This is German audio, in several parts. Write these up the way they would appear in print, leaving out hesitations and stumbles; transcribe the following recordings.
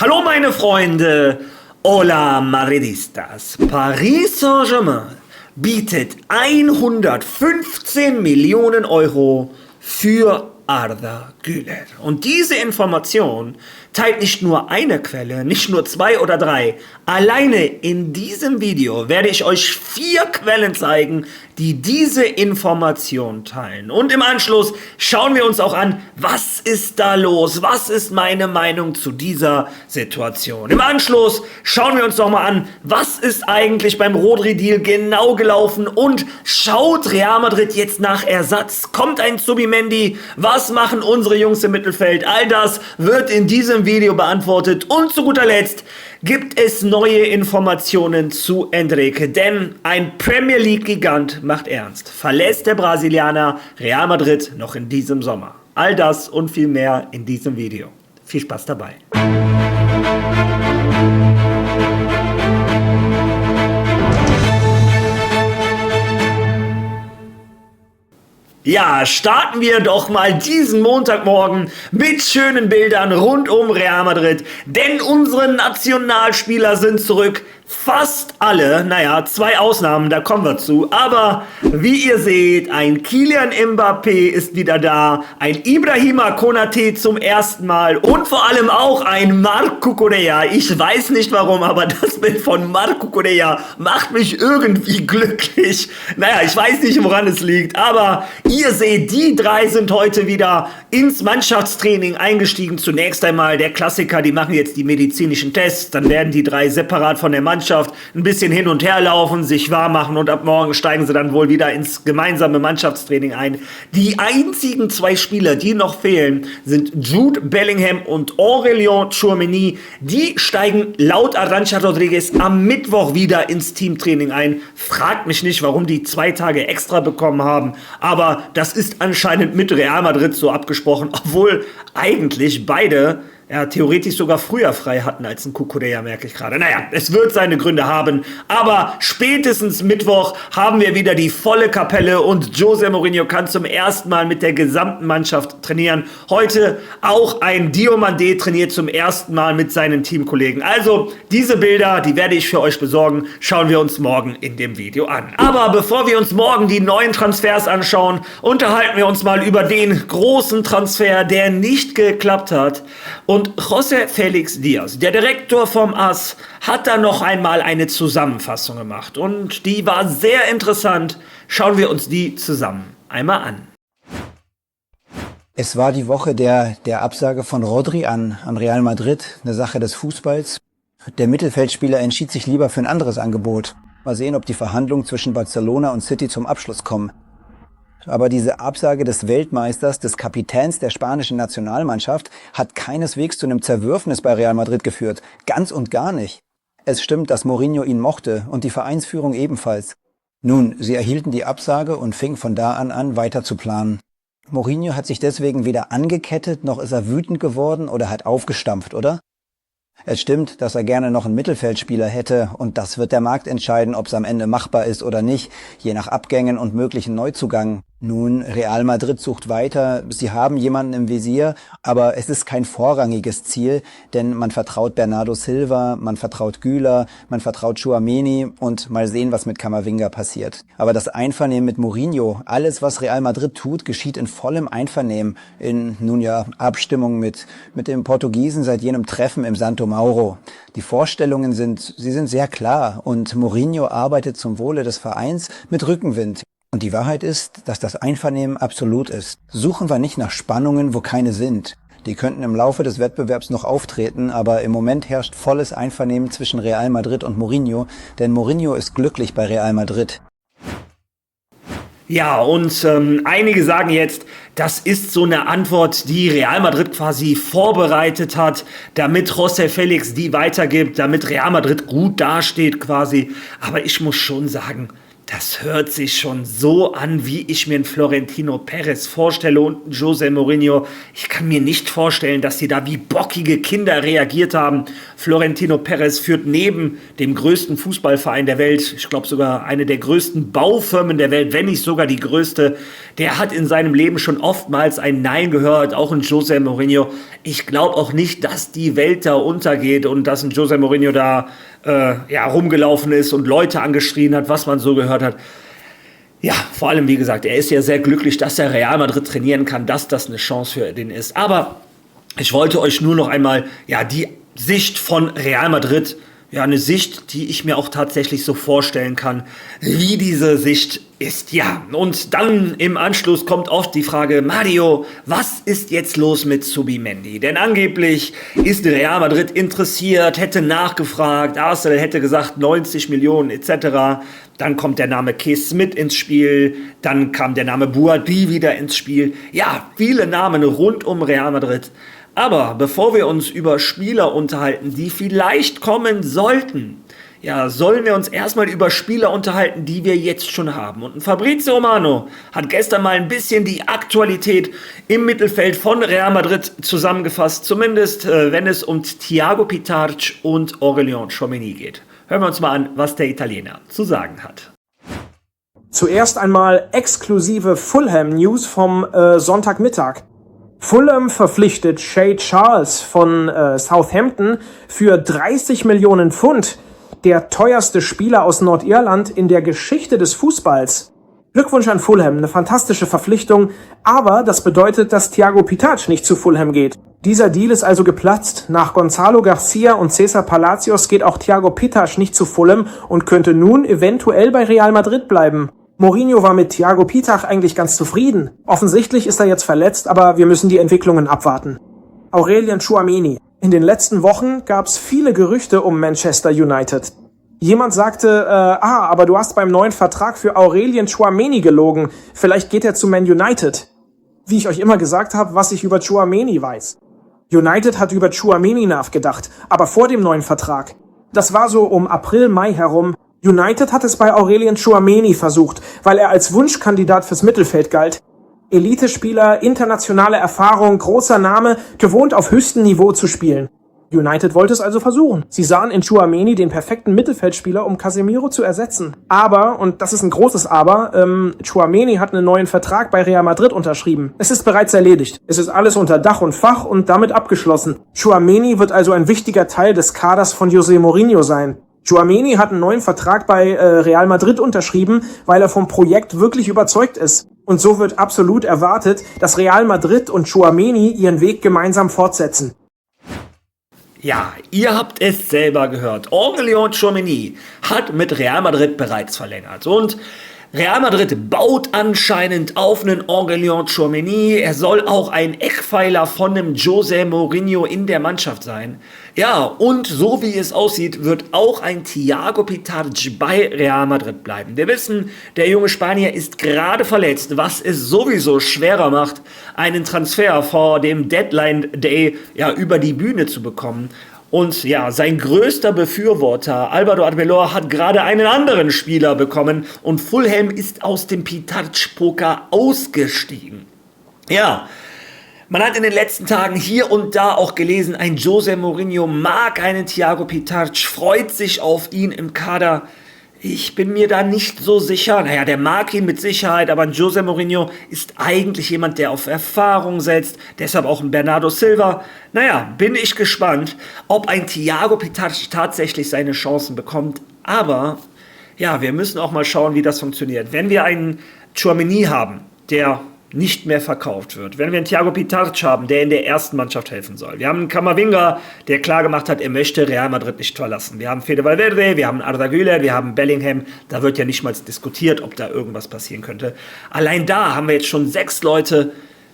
Hallo meine Freunde, hola Madridistas. Paris Saint-Germain bietet 115 Millionen Euro für Arda Güler. Und diese Information teilt nicht nur eine Quelle, nicht nur 2 oder 3. Alleine in diesem Video werde ich euch 4 Quellen zeigen, die diese Information teilen. Und im Anschluss schauen wir uns auch an, was ist da los? Was ist meine Meinung zu dieser Situation? Im Anschluss schauen wir uns noch mal an, was ist eigentlich beim Rodri-Deal genau gelaufen? Und schaut Real Madrid jetzt nach Ersatz? Kommt ein Zubimendi? Was machen unsere Jungs im Mittelfeld? All das wird in diesem Video beantwortet. Und zu guter Letzt gibt es neue Informationen zu Enrique, denn ein Premier League Gigant macht ernst. Verlässt der Brasilianer Real Madrid noch in diesem Sommer? All das und viel mehr in diesem Video. Viel Spaß dabei. Ja, starten wir doch mal diesen Montagmorgen mit schönen Bildern rund um Real Madrid, denn unsere Nationalspieler sind zurück. Fast alle, naja, 2 Ausnahmen, da kommen wir zu. Aber wie ihr seht, ein Kylian Mbappé ist wieder da, ein Ibrahima Konate zum ersten Mal und vor allem auch ein Marc Cucurella. Ich weiß nicht warum, aber das Bild von Marc Cucurella macht mich irgendwie glücklich. Naja, ich weiß nicht, woran es liegt, aber ihr seht, die 3 sind heute wieder ins Mannschaftstraining eingestiegen. Zunächst einmal der Klassiker, die machen jetzt die medizinischen Tests, dann werden die 3 separat von der Mannschaft ein bisschen hin und her laufen, sich warm machen und ab morgen steigen sie dann wohl wieder ins gemeinsame Mannschaftstraining ein. Die einzigen 2 Spieler, die noch fehlen, sind Jude Bellingham und Aurélien Tchouaméni. Die steigen laut Arantxa Rodriguez am Mittwoch wieder ins Teamtraining ein. Fragt mich nicht, warum die 2 Tage extra bekommen haben, aber das ist anscheinend mit Real Madrid so abgesprochen, obwohl eigentlich beide theoretisch sogar früher frei hatten als ein Cucurella, merke ich gerade. Naja, es wird seine Gründe haben, aber spätestens Mittwoch haben wir wieder die volle Kapelle und José Mourinho kann zum ersten Mal mit der gesamten Mannschaft trainieren. Heute auch ein Diomandé trainiert zum ersten Mal mit seinen Teamkollegen. Also diese Bilder, die werde ich für euch besorgen, schauen wir uns morgen in dem Video an. Aber bevor wir uns morgen die neuen Transfers anschauen, unterhalten wir uns mal über den großen Transfer, der nicht geklappt hat. Und José Félix Díaz, der Direktor vom AS, hat da noch einmal eine Zusammenfassung gemacht. Und die war sehr interessant. Schauen wir uns die zusammen einmal an. Es war die Woche der Absage von Rodri an Real Madrid, eine Sache des Fußballs. Der Mittelfeldspieler entschied sich lieber für ein anderes Angebot. Mal sehen, ob die Verhandlungen zwischen Barcelona und City zum Abschluss kommen. Aber diese Absage des Weltmeisters, des Kapitäns der spanischen Nationalmannschaft, hat keineswegs zu einem Zerwürfnis bei Real Madrid geführt. Ganz und gar nicht. Es stimmt, dass Mourinho ihn mochte und die Vereinsführung ebenfalls. Nun, sie erhielten die Absage und fingen von da an weiter zu planen. Mourinho hat sich deswegen weder angekettet, noch ist er wütend geworden oder hat aufgestampft, oder? Es stimmt, dass er gerne noch einen Mittelfeldspieler hätte und das wird der Markt entscheiden, ob es am Ende machbar ist oder nicht, je nach Abgängen und möglichen Neuzugängen. Nun, Real Madrid sucht weiter, sie haben jemanden im Visier, aber es ist kein vorrangiges Ziel, denn man vertraut Bernardo Silva, man vertraut Güler, man vertraut Tchouaméni und mal sehen, was mit Camavinga passiert. Aber das Einvernehmen mit Mourinho, alles was Real Madrid tut, geschieht in vollem Einvernehmen, in Abstimmung mit dem Portugiesen seit jenem Treffen im Santo Mauro. Die Vorstellungen sind sehr klar und Mourinho arbeitet zum Wohle des Vereins mit Rückenwind. Und die Wahrheit ist, dass das Einvernehmen absolut ist. Suchen wir nicht nach Spannungen, wo keine sind. Die könnten im Laufe des Wettbewerbs noch auftreten, aber im Moment herrscht volles Einvernehmen zwischen Real Madrid und Mourinho, denn Mourinho ist glücklich bei Real Madrid. Ja, und einige sagen jetzt, das ist so eine Antwort, die Real Madrid quasi vorbereitet hat, damit José Félix die weitergibt, damit Real Madrid gut dasteht quasi. Aber ich muss schon sagen, das hört sich schon so an, wie ich mir einen Florentino Pérez vorstelle und einen José Mourinho. Ich kann mir nicht vorstellen, dass sie da wie bockige Kinder reagiert haben. Florentino Pérez führt neben dem größten Fußballverein der Welt, ich glaube sogar eine der größten Baufirmen der Welt, wenn nicht sogar die größte. Der hat in seinem Leben schon oftmals ein Nein gehört, auch ein José Mourinho. ich glaube auch nicht, dass die Welt da untergeht und dass ein Jose Mourinho da rumgelaufen ist und Leute angeschrien hat, was man so gehört hat. Ja, vor allem, wie gesagt, er ist ja sehr glücklich, dass er Real Madrid trainieren kann, dass das eine Chance für den ist. Aber ich wollte euch nur noch einmal die Sicht von Real Madrid, eine Sicht, die ich mir auch tatsächlich so vorstellen kann, wie diese Sicht ist. Ja, und dann im Anschluss kommt oft die Frage, Mario, was ist jetzt los mit Zubimendi? Denn angeblich ist Real Madrid interessiert, hätte nachgefragt, Arsenal hätte gesagt 90 Millionen etc. Dann kommt der Name Kees Smith ins Spiel, dann kam der Name Boadi wieder ins Spiel. Ja, viele Namen rund um Real Madrid. Aber bevor wir uns über Spieler unterhalten, die vielleicht kommen sollten, sollen wir uns erstmal über Spieler unterhalten, die wir jetzt schon haben. Und Fabrizio Romano hat gestern mal ein bisschen die Aktualität im Mittelfeld von Real Madrid zusammengefasst, zumindest wenn es um Thiago Pittarch und Aurélien Tchouaméni geht. Hören wir uns mal an, was der Italiener zu sagen hat. Zuerst einmal exklusive Fulham-News vom Sonntagmittag. Fulham verpflichtet Shay Charles von Southampton für 30 Millionen Pfund, der teuerste Spieler aus Nordirland in der Geschichte des Fußballs. Glückwunsch an Fulham, eine fantastische Verpflichtung, aber das bedeutet, dass Thiago Pittarch nicht zu Fulham geht. Dieser Deal ist also geplatzt. Nach Gonzalo Garcia und Cesar Palacios geht auch Thiago Pittarch nicht zu Fulham und könnte nun eventuell bei Real Madrid bleiben. Mourinho war mit Thiago Pittarch eigentlich ganz zufrieden. Offensichtlich ist er jetzt verletzt, aber wir müssen die Entwicklungen abwarten. Aurélien Tchouaméni. In den letzten Wochen gab es viele Gerüchte um Manchester United. Jemand sagte, aber du hast beim neuen Vertrag für Aurélien Tchouaméni gelogen. Vielleicht geht er zu Man United. Wie ich euch immer gesagt habe, was ich über Tchouaméni weiß. United hat über Tchouaméni nachgedacht, aber vor dem neuen Vertrag. Das war so um April, Mai herum. United hat es bei Aurélien Tchouaméni versucht, weil er als Wunschkandidat fürs Mittelfeld galt. Elite-Spieler, internationale Erfahrung, großer Name, gewohnt auf höchstem Niveau zu spielen. United wollte es also versuchen. Sie sahen in Tchouaméni den perfekten Mittelfeldspieler, um Casemiro zu ersetzen. Aber, und das ist ein großes Aber, Tchouaméni hat einen neuen Vertrag bei Real Madrid unterschrieben. Es ist bereits erledigt. Es ist alles unter Dach und Fach und damit abgeschlossen. Tchouaméni wird also ein wichtiger Teil des Kaders von José Mourinho sein. Tchouaméni hat einen neuen Vertrag bei Real Madrid unterschrieben, weil er vom Projekt wirklich überzeugt ist. Und so wird absolut erwartet, dass Real Madrid und Tchouaméni ihren Weg gemeinsam fortsetzen. Ja, ihr habt es selber gehört. Aurélien Tchouaméni hat mit Real Madrid bereits verlängert. Und Real Madrid baut anscheinend auf einen Aurélien Tchouaméni. Er soll auch ein Eckpfeiler von einem José Mourinho in der Mannschaft sein. Ja, und so wie es aussieht, wird auch ein Thiago Pittarch bei Real Madrid bleiben. Wir wissen, der junge Spanier ist gerade verletzt, was es sowieso schwerer macht, einen Transfer vor dem Deadline Day über die Bühne zu bekommen. Und sein größter Befürworter, Álvaro Arbeloa, hat gerade einen anderen Spieler bekommen und Fulham ist aus dem Pittarch-Poker ausgestiegen. Ja, man hat in den letzten Tagen hier und da auch gelesen, ein José Mourinho mag einen Thiago Pittarch, freut sich auf ihn im Kader. Ich bin mir da nicht so sicher. Naja, der mag ihn mit Sicherheit, aber ein José Mourinho ist eigentlich jemand, der auf Erfahrung setzt. Deshalb auch ein Bernardo Silva. Naja, bin ich gespannt, ob ein Thiago Pittarch tatsächlich seine Chancen bekommt. Aber wir müssen auch mal schauen, wie das funktioniert. Wenn wir einen Tchouaméni haben, der nicht mehr verkauft wird. Wenn wir einen Thiago Pittarch haben, der in der ersten Mannschaft helfen soll. Wir haben einen Camavinga, der klar gemacht hat, er möchte Real Madrid nicht verlassen. Wir haben Fede Valverde, wir haben Arda Güler, wir haben Bellingham. Da wird ja nicht mal diskutiert, ob da irgendwas passieren könnte. Allein da haben wir jetzt schon 6 Leute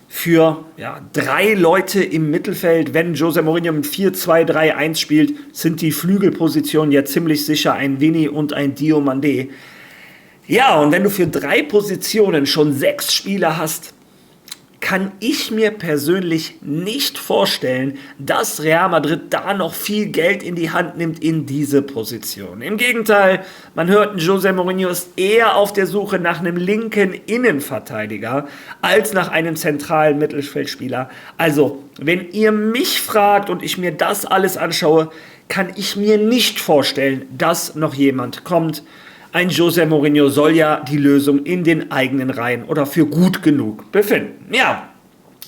für 3 Leute im Mittelfeld. Wenn José Mourinho mit 4-2-3-1 spielt, sind die Flügelpositionen ja ziemlich sicher ein Vini und ein Diomandé. Ja, und wenn du für 3 Positionen schon 6 Spieler hast, kann ich mir persönlich nicht vorstellen, dass Real Madrid da noch viel Geld in die Hand nimmt in diese Position. Im Gegenteil, man hört, José Mourinho ist eher auf der Suche nach einem linken Innenverteidiger als nach einem zentralen Mittelfeldspieler. Also, wenn ihr mich fragt und ich mir das alles anschaue, kann ich mir nicht vorstellen, dass noch jemand kommt. Ein José Mourinho soll ja die Lösung in den eigenen Reihen oder für gut genug befinden. Ja,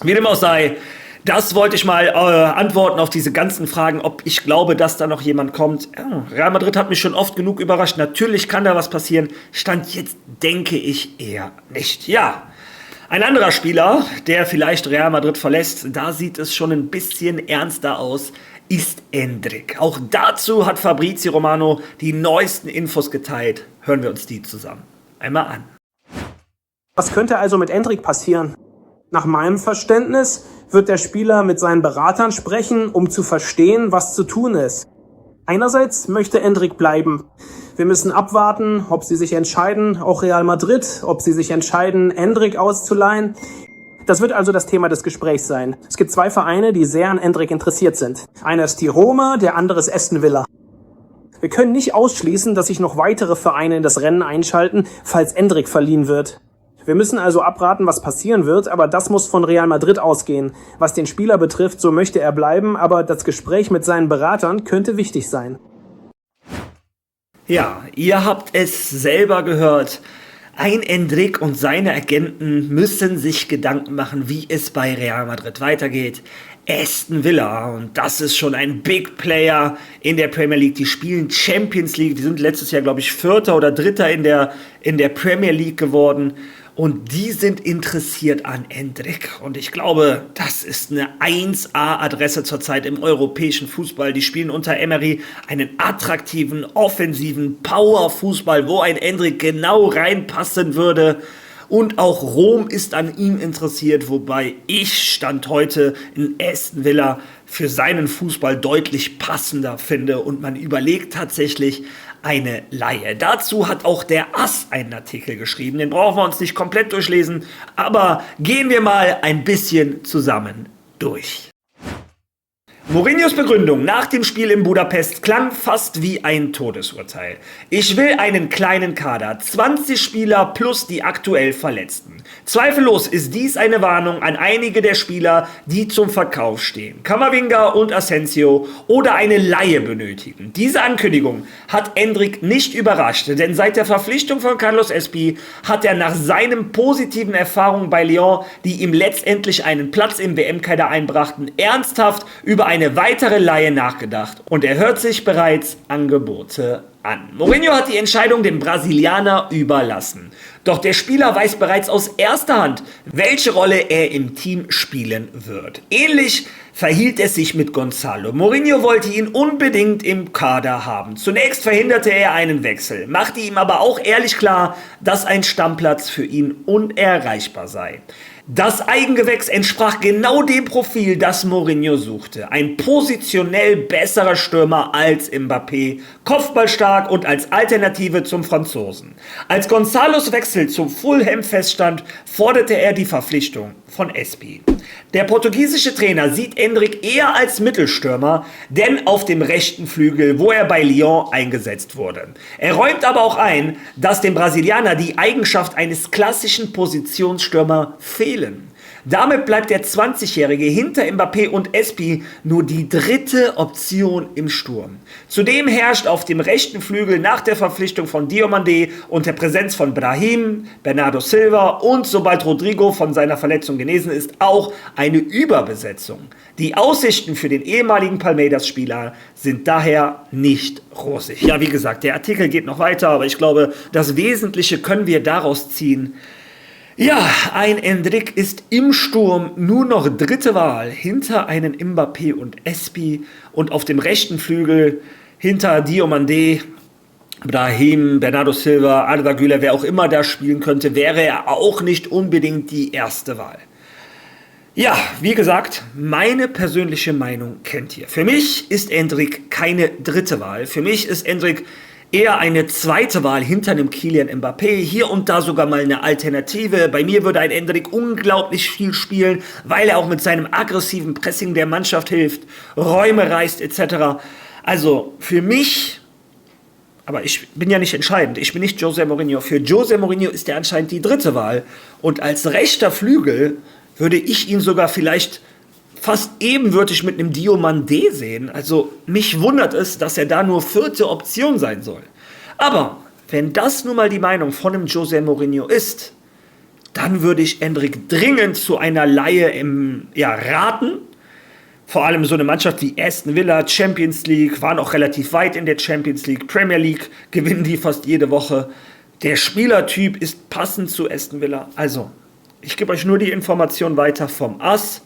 wie dem auch sei, Das wollte ich mal antworten auf diese ganzen Fragen, ob ich glaube, dass da noch jemand kommt. Ja, Real Madrid hat mich schon oft genug überrascht. Natürlich kann da was passieren. Stand jetzt denke ich eher nicht. Ja, ein anderer Spieler, der vielleicht Real Madrid verlässt, da sieht es schon ein bisschen ernster aus, ist Endrick. Auch dazu hat Fabrizio Romano die neuesten Infos geteilt. Hören wir uns die zusammen einmal an. Was könnte also mit Endrick passieren? Nach meinem Verständnis wird der Spieler mit seinen Beratern sprechen, um zu verstehen, was zu tun ist. Einerseits möchte Endrick bleiben. Wir müssen abwarten, ob sie sich entscheiden, auch Real Madrid, ob sie sich entscheiden, Endrick auszuleihen. Das wird also das Thema des Gesprächs sein. Es gibt 2 Vereine, die sehr an Endrick interessiert sind. Einer ist die Roma, der andere ist Aston Villa. Wir können nicht ausschließen, dass sich noch weitere Vereine in das Rennen einschalten, falls Endrick verliehen wird. Wir müssen also abraten, was passieren wird, aber das muss von Real Madrid ausgehen. Was den Spieler betrifft, so möchte er bleiben, aber das Gespräch mit seinen Beratern könnte wichtig sein. Ja, ihr habt es selber gehört. Ein Endrick und seine Agenten müssen sich Gedanken machen, wie es bei Real Madrid weitergeht. Aston Villa, und das ist schon ein Big Player in der Premier League, die spielen Champions League, die sind letztes Jahr, glaube ich, 4. oder 3. in der Premier League geworden. Und die sind interessiert an Endrick. Und ich glaube, das ist eine 1A-Adresse zurzeit im europäischen Fußball. Die spielen unter Emery einen attraktiven, offensiven Power-Fußball, wo ein Endrick genau reinpassen würde. Und auch Rom ist an ihm interessiert, wobei ich Stand heute in Aston Villa für seinen Fußball deutlich passender finde. Und man überlegt tatsächlich eine Leihe. Dazu hat auch der Ass einen Artikel geschrieben. Den brauchen wir uns nicht komplett durchlesen, aber gehen wir mal ein bisschen zusammen durch. Mourinhos Begründung nach dem Spiel in Budapest klang fast wie ein Todesurteil. Ich will einen kleinen Kader, 20 Spieler plus die aktuell Verletzten. Zweifellos ist dies eine Warnung an einige der Spieler, die zum Verkauf stehen. Camavinga und Asensio oder eine Leihe benötigen. Diese Ankündigung hat Endrick nicht überrascht, denn seit der Verpflichtung von Carlos Espí hat er nach seinen positiven Erfahrungen bei Lyon, die ihm letztendlich einen Platz im WM-Kader einbrachten, ernsthaft über eine weitere Leihe nachgedacht und er hört sich bereits Angebote an. Mourinho hat die Entscheidung dem Brasilianer überlassen. Doch der Spieler weiß bereits aus erster Hand, welche Rolle er im Team spielen wird. Ähnlich verhielt es sich mit Gonzalo. Mourinho wollte ihn unbedingt im Kader haben. Zunächst verhinderte er einen Wechsel, machte ihm aber auch ehrlich klar, dass ein Stammplatz für ihn unerreichbar sei. Das Eigengewächs entsprach genau dem Profil, das Mourinho suchte. Ein positionell besserer Stürmer als Mbappé, kopfballstark und als Alternative zum Franzosen. Als Gonzalos Wechsel zum Fulham feststand, forderte er die Verpflichtung von Espí. Der portugiesische Trainer sieht Endrick eher als Mittelstürmer, denn auf dem rechten Flügel, wo er bei Lyon eingesetzt wurde. Er räumt aber auch ein, dass dem Brasilianer die Eigenschaft eines klassischen Positionsstürmer fehlen. Damit bleibt der 20-Jährige hinter Mbappé und Espí nur die dritte Option im Sturm. Zudem herrscht auf dem rechten Flügel nach der Verpflichtung von Diomandé und der Präsenz von Brahim, Bernardo Silva und sobald Rodrigo von seiner Verletzung genesen ist, auch eine Überbesetzung. Die Aussichten für den ehemaligen Palmeiras-Spieler sind daher nicht rosig. Ja, wie gesagt, der Artikel geht noch weiter, aber ich glaube, das Wesentliche können wir daraus ziehen. Ja, ein Endrick ist im Sturm nur noch dritte Wahl hinter einen Mbappé und Espí und auf dem rechten Flügel hinter Diomandé, Brahim, Bernardo Silva, Arda Güler, wer auch immer da spielen könnte, wäre er auch nicht unbedingt die erste Wahl. Ja, wie gesagt, meine persönliche Meinung kennt ihr. Für mich ist Endrick keine dritte Wahl. Für mich ist Endrick eher eine zweite Wahl hinter einem Kylian Mbappé, hier und da sogar mal eine Alternative. Bei mir würde ein Endrick unglaublich viel spielen, weil er auch mit seinem aggressiven Pressing der Mannschaft hilft, Räume reißt etc. Also für mich, aber ich bin ja nicht entscheidend, ich bin nicht José Mourinho, für José Mourinho ist er anscheinend die dritte Wahl und als rechter Flügel würde ich ihn sogar vielleicht fast ebenwürdig mit einem Diomandé sehen. Also mich wundert es, dass er da nur vierte Option sein soll. Aber wenn das nun mal die Meinung von einem José Mourinho ist, dann würde ich Endrick dringend zu einer Leihe raten. Vor allem so eine Mannschaft wie Aston Villa, Champions League, waren auch relativ weit in der Champions League, Premier League, gewinnen die fast jede Woche. Der Spielertyp ist passend zu Aston Villa. Also, ich gebe euch nur die Information weiter vom AS.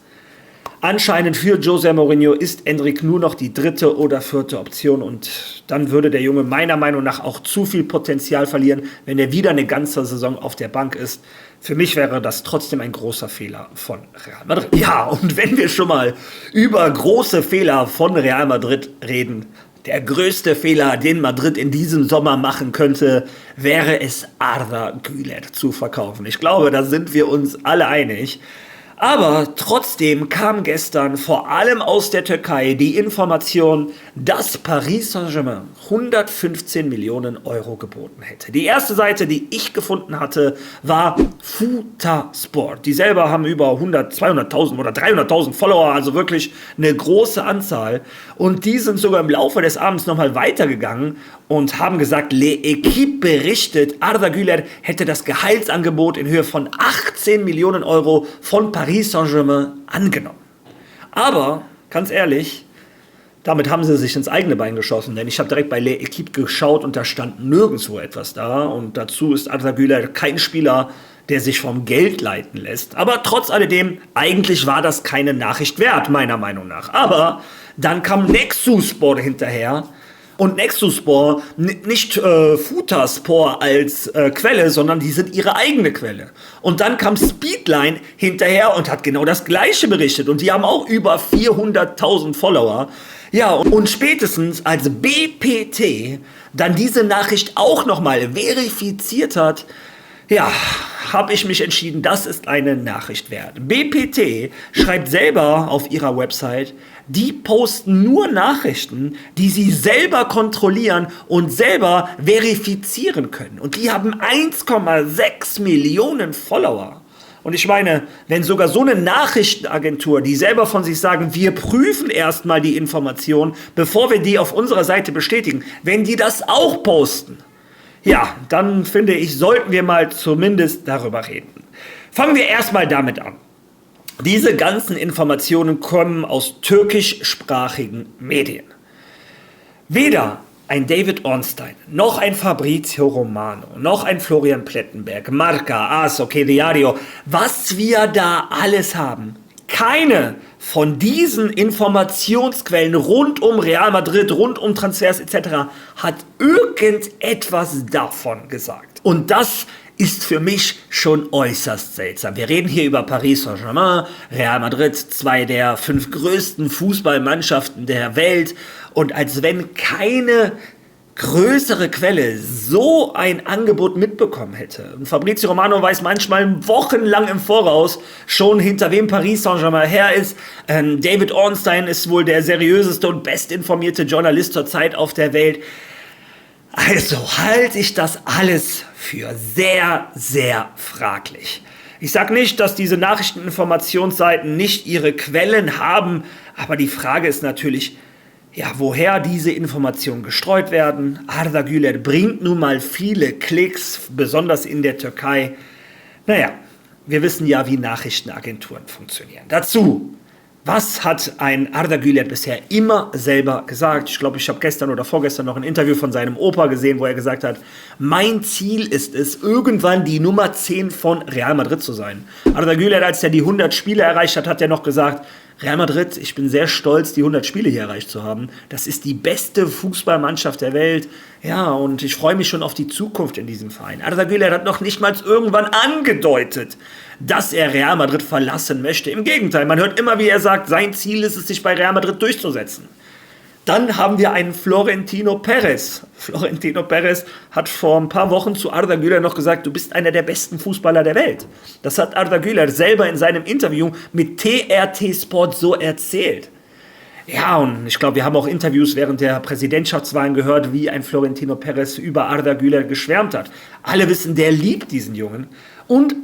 Anscheinend für José Mourinho ist Endrick nur noch die 3. oder 4. Option und dann würde der Junge meiner Meinung nach auch zu viel Potenzial verlieren, wenn er wieder eine ganze Saison auf der Bank ist. Für mich wäre das trotzdem ein großer Fehler von Real Madrid. Ja, und wenn wir schon mal über große Fehler von Real Madrid reden, der größte Fehler, den Madrid in diesem Sommer machen könnte, wäre es, Arda Güler zu verkaufen. Ich glaube, da sind wir uns alle einig. Aber trotzdem kam gestern vor allem aus der Türkei die Information, dass Paris Saint-Germain 115 Millionen Euro geboten hätte. Die erste Seite, die ich gefunden hatte, war Futasport. Die selber haben über 200.000 oder 300.000 Follower, also wirklich eine große Anzahl. Und die sind sogar im Laufe des Abends nochmal weitergegangen und haben gesagt, L'Équipe berichtet, Arda Güler hätte das Gehaltsangebot in Höhe von 18 Millionen Euro von Paris Saint-Germain angenommen. Aber, ganz ehrlich, damit haben sie sich ins eigene Bein geschossen, denn ich habe direkt bei L'Équipe geschaut und da stand nirgendwo etwas da. Und dazu ist Arda Güler kein Spieler, der sich vom Geld leiten lässt. Aber trotz alledem, eigentlich war das keine Nachricht wert, meiner Meinung nach. Aber dann kam Nexuspor hinterher. Und Nexuspor, nicht Futaspor als Quelle, sondern die sind ihre eigene Quelle. Und dann kam Speedline hinterher und hat genau das Gleiche berichtet. Und die haben auch über 400.000 Follower. Ja, und spätestens als BPT dann diese Nachricht auch nochmal verifiziert hat, ja, habe ich mich entschieden, das ist eine Nachricht wert. BPT schreibt selber auf ihrer Website, die posten nur Nachrichten, die sie selber kontrollieren und selber verifizieren können. Und die haben 1,6 Millionen Follower. Und ich meine, wenn sogar so eine Nachrichtenagentur, die selber von sich sagen, wir prüfen erstmal die Information, bevor wir die auf unserer Seite bestätigen, wenn die das auch posten, ja, dann finde ich, sollten wir mal zumindest darüber reden. Fangen wir erstmal damit an. Diese ganzen Informationen kommen aus türkischsprachigen Medien. Weder ein David Ornstein, noch ein Fabrizio Romano, noch ein Florian Plettenberg, Marca, AS, OK Diario, was wir da alles haben, keine von diesen Informationsquellen rund um Real Madrid, rund um Transfers etc. hat irgendetwas davon gesagt. Und das ist für mich schon äußerst seltsam. Wir reden hier über Paris Saint-Germain, Real Madrid, 2 der 5 größten Fußballmannschaften der Welt. Und als wenn keine größere Quelle so ein Angebot mitbekommen hätte. Und Fabrizio Romano weiß manchmal wochenlang im Voraus schon, hinter wem Paris Saint-Germain her ist. David Ornstein ist wohl der seriöseste und bestinformierte Journalist zurzeit auf der Welt. Also halte ich das alles für sehr, sehr fraglich. Ich sage nicht, dass diese Nachrichteninformationsseiten nicht ihre Quellen haben, aber die Frage ist natürlich, ja, woher diese Informationen gestreut werden. Arda Güler bringt nun mal viele Klicks, besonders in der Türkei. Naja, wir wissen ja, wie Nachrichtenagenturen funktionieren. Dazu, was hat ein Arda Güler bisher immer selber gesagt? Ich glaube, ich habe gestern oder vorgestern noch ein Interview von seinem Opa gesehen, wo er gesagt hat, mein Ziel ist es, irgendwann die Nummer 10 von Real Madrid zu sein. Arda Güler, als er die 100 Spiele erreicht hat, hat er noch gesagt, Real Madrid, ich bin sehr stolz, die 100 Spiele hier erreicht zu haben. Das ist die beste Fußballmannschaft der Welt. Ja, und ich freue mich schon auf die Zukunft in diesem Verein. Arda Güler hat noch nicht mal irgendwann angedeutet, dass er Real Madrid verlassen möchte. Im Gegenteil, man hört immer, wie er sagt, sein Ziel ist es, sich bei Real Madrid durchzusetzen. Dann haben wir einen Florentino Perez. Florentino Perez hat vor ein paar Wochen zu Arda Güler noch gesagt, du bist einer der besten Fußballer der Welt. Das hat Arda Güler selber in seinem Interview mit TRT Sport so erzählt. Ja, und ich glaube, wir haben auch Interviews während der Präsidentschaftswahlen gehört, wie ein Florentino Perez über Arda Güler geschwärmt hat. Alle wissen, der liebt diesen Jungen. Und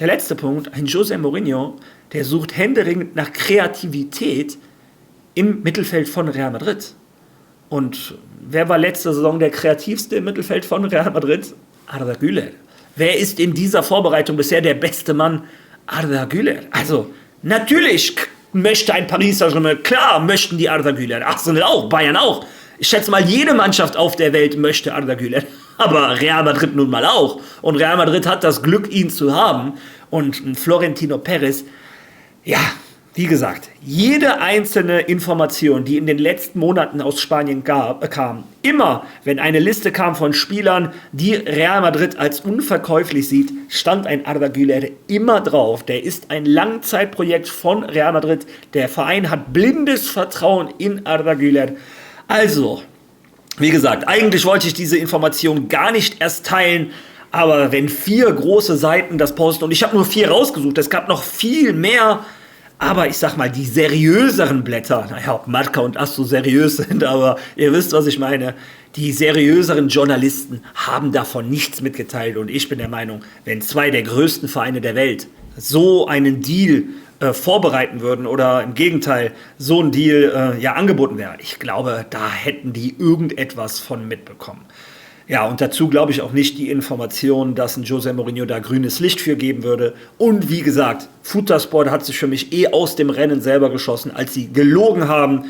der letzte Punkt, ein José Mourinho, der sucht händeringend nach Kreativität im Mittelfeld von Real Madrid. Und wer war letzte Saison der kreativste im Mittelfeld von Real Madrid? Arda Güler. Wer ist in dieser Vorbereitung bisher der beste Mann? Arda Güler. Also, natürlich möchte ein Paris Saint-Germain, klar möchten die Arda Güler, Arsenal auch, Bayern auch. Ich schätze mal, jede Mannschaft auf der Welt möchte Arda Güler, aber Real Madrid nun mal auch. Und Real Madrid hat das Glück, ihn zu haben. Und Florentino Perez, ja, wie gesagt, jede einzelne Information, die in den letzten Monaten aus Spanien kam, immer wenn eine Liste kam von Spielern, die Real Madrid als unverkäuflich sieht, stand ein Arda Güler immer drauf. Der ist ein Langzeitprojekt von Real Madrid. Der Verein hat blindes Vertrauen in Arda Güler. Also, wie gesagt, eigentlich wollte ich diese Information gar nicht erst teilen, aber wenn 4 große Seiten das posten, und ich habe nur 4 rausgesucht, es gab noch viel mehr, aber ich sag mal, die seriöseren Blätter, naja, ob Marca und AS so seriös sind, aber ihr wisst, was ich meine, die seriöseren Journalisten haben davon nichts mitgeteilt und ich bin der Meinung, wenn 2 der größten Vereine der Welt so einen Deal vorbereiten würden oder im Gegenteil so ein Deal angeboten wäre, ich glaube, da hätten die irgendetwas von mitbekommen. Ja, und dazu glaube ich auch nicht die Information, dass ein José Mourinho da grünes Licht für geben würde. Und wie gesagt, Futtersport hat sich für mich aus dem Rennen selber geschossen, als sie gelogen haben,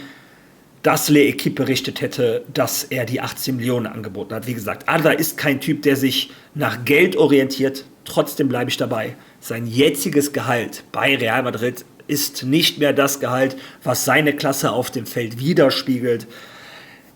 dass L'Équipe berichtet hätte, dass er die 18 Millionen angeboten hat. Wie gesagt, Arda ist kein Typ, der sich nach Geld orientiert. Trotzdem bleibe ich dabei. Sein jetziges Gehalt bei Real Madrid ist nicht mehr das Gehalt, was seine Klasse auf dem Feld widerspiegelt.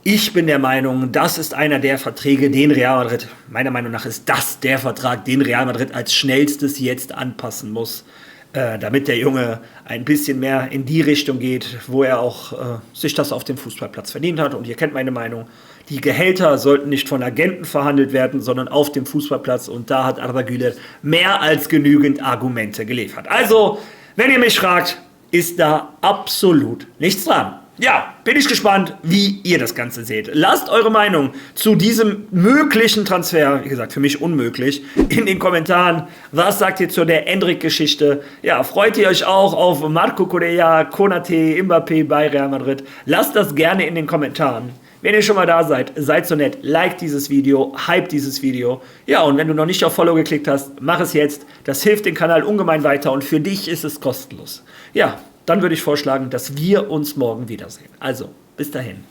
Ich bin der Meinung, das ist einer der Verträge, den Real Madrid, meiner Meinung nach ist das der Vertrag, den Real Madrid als schnellstes jetzt anpassen muss, damit der Junge ein bisschen mehr in die Richtung geht, wo er auch sich das auf dem Fußballplatz verdient hat. Und ihr kennt meine Meinung, die Gehälter sollten nicht von Agenten verhandelt werden, sondern auf dem Fußballplatz. Und da hat Arda Güler mehr als genügend Argumente geliefert. Also, wenn ihr mich fragt, ist da absolut nichts dran. Ja, bin ich gespannt, wie ihr das Ganze seht. Lasst eure Meinung zu diesem möglichen Transfer, wie gesagt, für mich unmöglich, in den Kommentaren. Was sagt ihr zu der Endrick-Geschichte? Ja, freut ihr euch auch auf Marco Correa, Konate, Mbappé bei Real Madrid? Lasst das gerne in den Kommentaren. Wenn ihr schon mal da seid, seid so nett, liked dieses Video, hype dieses Video. Ja, und wenn du noch nicht auf Follow geklickt hast, mach es jetzt. Das hilft dem Kanal ungemein weiter und für dich ist es kostenlos. Ja, dann würde ich vorschlagen, dass wir uns morgen wiedersehen. Also, bis dahin.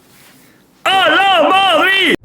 Alá Madrid!